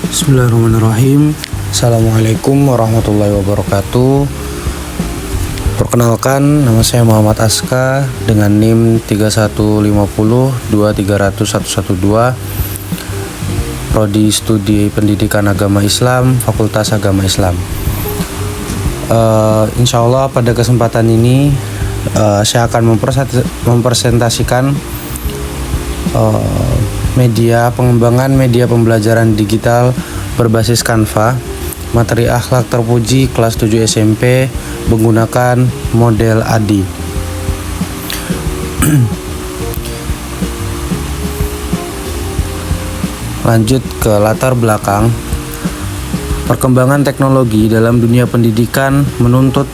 Bismillahirrahmanirrahim. Assalamualaikum warahmatullahi wabarakatuh. Perkenalkan, nama saya Muhammad Aska dengan NIM 315023001112, Prodi Studi Pendidikan Agama Islam, Fakultas Agama Islam. Insya Allah pada kesempatan ini saya akan mempresentasikan pengembangan media pembelajaran digital berbasis Canva, materi akhlak terpuji kelas 7 SMP menggunakan model ADI. Lanjut ke latar belakang. Perkembangan teknologi dalam dunia pendidikan menuntut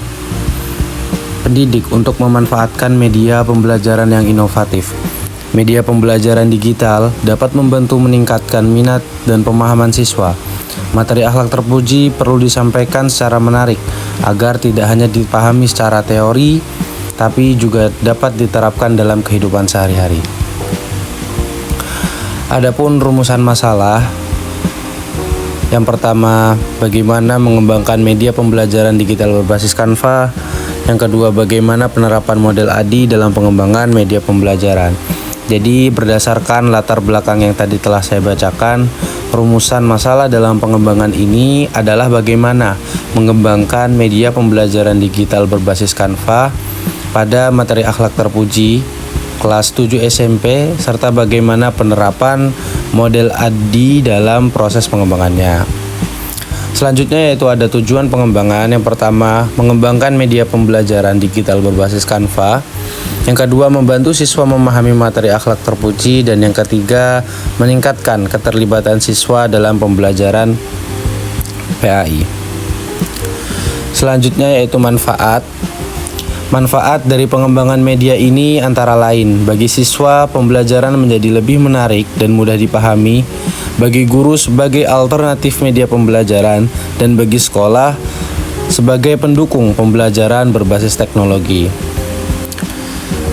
pendidik untuk memanfaatkan media pembelajaran yang inovatif. Media pembelajaran digital dapat membantu meningkatkan minat dan pemahaman siswa. Materi akhlak terpuji perlu disampaikan secara menarik agar tidak hanya dipahami secara teori, tapi juga dapat diterapkan dalam kehidupan sehari-hari. Adapun rumusan masalah, yang pertama, bagaimana mengembangkan media pembelajaran digital berbasis Canva. Yang kedua, bagaimana penerapan model ADI dalam pengembangan media pembelajaran. Jadi berdasarkan latar belakang yang tadi telah saya bacakan, rumusan masalah dalam pengembangan ini adalah bagaimana mengembangkan media pembelajaran digital berbasis Canva pada materi akhlak terpuji kelas 7 SMP serta bagaimana penerapan model ADI dalam proses pengembangannya. Selanjutnya yaitu ada tujuan pengembangan. Yang pertama, mengembangkan media pembelajaran digital berbasis Canva. Yang kedua, membantu siswa memahami materi akhlak terpuji. Dan yang ketiga, meningkatkan keterlibatan siswa dalam pembelajaran PAI. Selanjutnya yaitu manfaat. Manfaat dari pengembangan media ini antara lain, bagi siswa pembelajaran menjadi lebih menarik dan mudah dipahami, bagi guru sebagai alternatif media pembelajaran, dan bagi sekolah sebagai pendukung pembelajaran berbasis teknologi.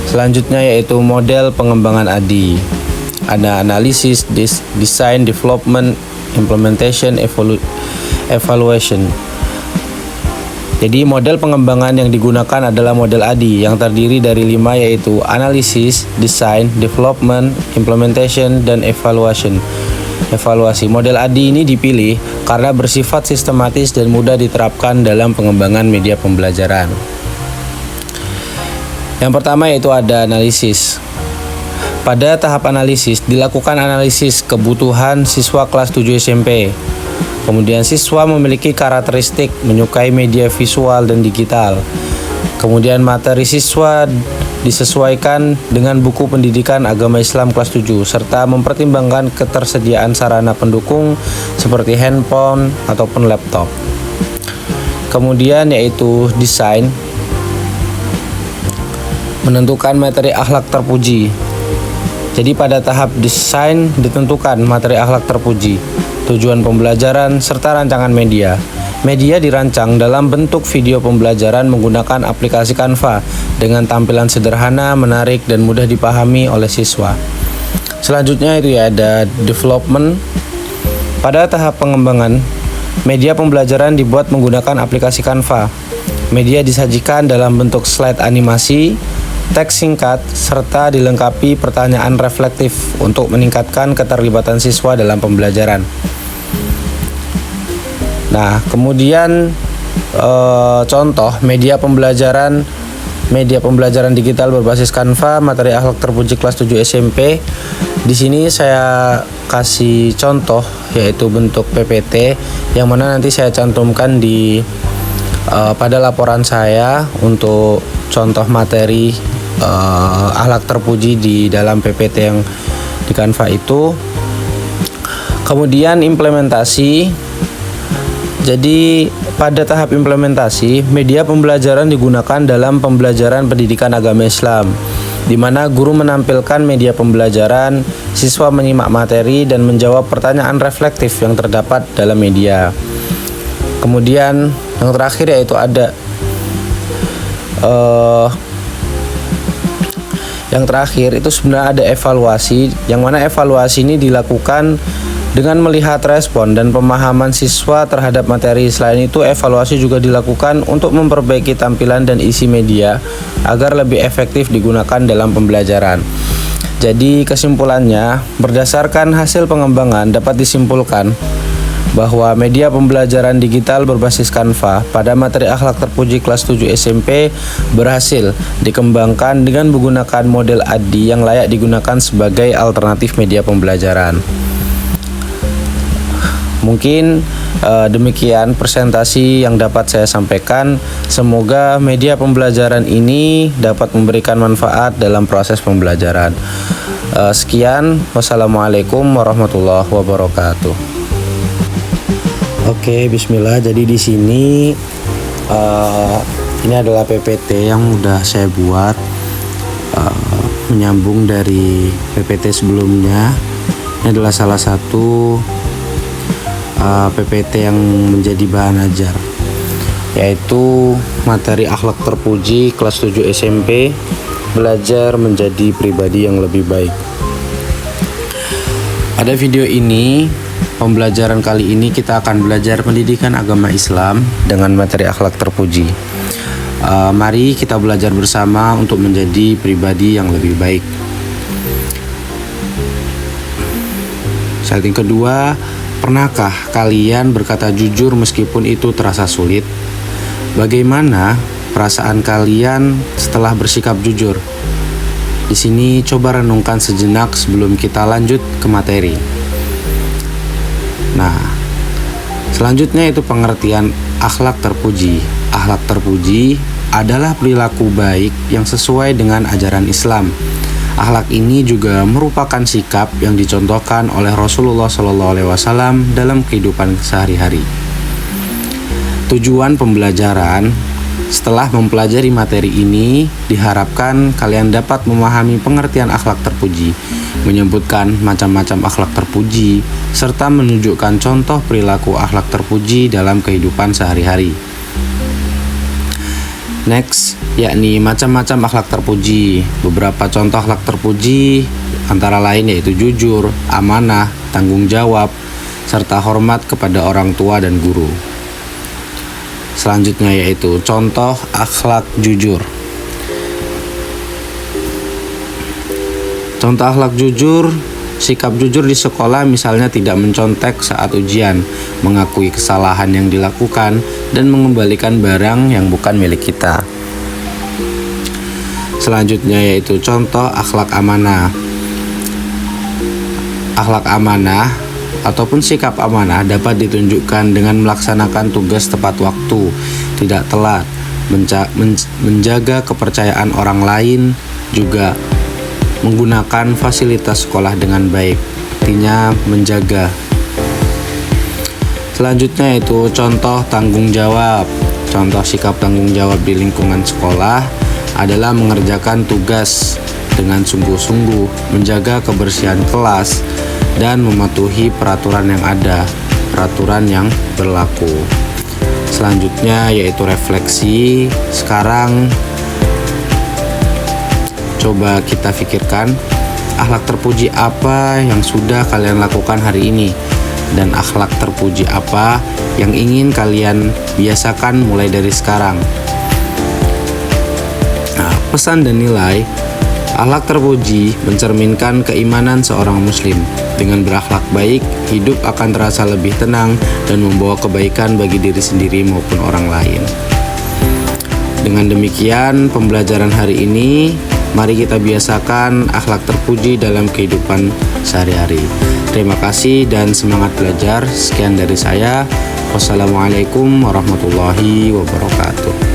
Selanjutnya yaitu model pengembangan ADI. Ada analisis, design, development, implementation, evaluation. Jadi model pengembangan yang digunakan adalah model ADI yang terdiri dari 5, yaitu analisis, design, development, implementation, dan evaluasi. Model ADI ini dipilih karena bersifat sistematis dan mudah diterapkan dalam pengembangan media pembelajaran. Yang pertama yaitu ada analisis. Pada tahap analisis dilakukan analisis kebutuhan siswa kelas 7 SMP. Kemudian siswa memiliki karakteristik menyukai media visual dan digital. Kemudian materi siswa disesuaikan dengan buku pendidikan agama Islam kelas 7 serta mempertimbangkan ketersediaan sarana pendukung seperti handphone ataupun laptop. Kemudian yaitu desain. Menentukan materi akhlak terpuji. Jadi pada tahap desain ditentukan materi akhlak terpuji, tujuan pembelajaran, serta rancangan media. Media dirancang dalam bentuk video pembelajaran menggunakan aplikasi Canva dengan tampilan sederhana, menarik, dan mudah dipahami oleh siswa. Selanjutnya itu ya ada development. Pada tahap pengembangan, media pembelajaran dibuat menggunakan aplikasi Canva. Media disajikan dalam bentuk slide animasi, teks singkat, serta dilengkapi pertanyaan reflektif untuk meningkatkan keterlibatan siswa dalam pembelajaran. Nah, kemudian contoh media pembelajaran digital berbasis Canva, materi akhlak terpuji kelas 7 SMP. Di sini saya kasih contoh yaitu bentuk PPT yang mana nanti saya cantumkan di pada laporan saya untuk contoh materi akhlak terpuji di dalam PPT yang di Canva itu. Kemudian implementasi. Jadi pada tahap implementasi, media pembelajaran digunakan dalam pembelajaran pendidikan agama Islam, di mana guru menampilkan media pembelajaran, siswa menyimak materi dan menjawab pertanyaan reflektif yang terdapat dalam media. Kemudian yang terakhir yaitu ada Yang terakhir itu sebenarnya ada evaluasi, yang mana evaluasi ini dilakukan Dengan melihat respon dan pemahaman siswa terhadap materi, selain itu evaluasi juga dilakukan untuk memperbaiki tampilan dan isi media agar lebih efektif digunakan dalam pembelajaran. Jadi kesimpulannya, berdasarkan hasil pengembangan dapat disimpulkan bahwa media pembelajaran digital berbasis Canva pada materi akhlak terpuji kelas 7 SMP berhasil dikembangkan dengan menggunakan model ADDIE yang layak digunakan sebagai alternatif media pembelajaran. Mungkin demikian presentasi yang dapat saya sampaikan. Semoga media pembelajaran ini dapat memberikan manfaat dalam proses pembelajaran. Sekian, wassalamualaikum warahmatullahi wabarakatuh. Oke, bismillah. Jadi di sini ini adalah PPT yang udah saya buat menyambung dari PPT sebelumnya. Ini adalah salah satu PPT yang menjadi bahan ajar, yaitu materi akhlak terpuji kelas 7 SMP, belajar menjadi pribadi yang lebih baik. Pada video ini, pembelajaran kali ini kita akan belajar pendidikan agama Islam dengan materi akhlak terpuji. Mari kita belajar bersama untuk menjadi pribadi yang lebih baik. Yang kedua, pernahkah kalian berkata jujur meskipun itu terasa sulit? Bagaimana perasaan kalian setelah bersikap jujur? Di sini coba renungkan sejenak sebelum kita lanjut ke materi. Nah, selanjutnya itu pengertian akhlak terpuji. Akhlak terpuji adalah perilaku baik yang sesuai dengan ajaran Islam. Akhlak ini juga merupakan sikap yang dicontohkan oleh Rasulullah SAW dalam kehidupan sehari-hari. Tujuan pembelajaran, setelah mempelajari materi ini, diharapkan kalian dapat memahami pengertian akhlak terpuji, menyebutkan macam-macam akhlak terpuji, serta menunjukkan contoh perilaku akhlak terpuji dalam kehidupan sehari-hari. Next, yakni macam-macam akhlak terpuji. Beberapa contoh akhlak terpuji antara lain yaitu jujur, amanah, tanggung jawab, serta hormat kepada orang tua dan guru. Selanjutnya yaitu contoh akhlak jujur. Contoh akhlak jujur, sikap jujur di sekolah misalnya tidak mencontek saat ujian, mengakui kesalahan yang dilakukan, dan mengembalikan barang yang bukan milik kita. Selanjutnya yaitu contoh akhlak amanah. Akhlak amanah ataupun sikap amanah dapat ditunjukkan dengan melaksanakan tugas tepat waktu, tidak telat, menjaga kepercayaan orang lain, juga menggunakan fasilitas sekolah dengan baik, artinya menjaga. Selanjutnya itu contoh tanggung jawab. Contoh sikap tanggung jawab di lingkungan sekolah adalah mengerjakan tugas dengan sungguh-sungguh, menjaga kebersihan kelas, dan mematuhi peraturan yang ada, peraturan yang berlaku. Selanjutnya yaitu refleksi. Sekarang coba kita pikirkan akhlak terpuji apa yang sudah kalian lakukan hari ini, dan akhlak terpuji apa yang ingin kalian biasakan mulai dari sekarang. Nah, pesan dan nilai akhlak terpuji mencerminkan keimanan seorang muslim. Dengan berakhlak baik, hidup akan terasa lebih tenang dan membawa kebaikan bagi diri sendiri maupun orang lain. Dengan demikian, pembelajaran hari ini, mari kita biasakan akhlak terpuji dalam kehidupan sehari-hari. Terima kasih dan semangat belajar. Sekian dari saya. Wassalamualaikum warahmatullahi wabarakatuh.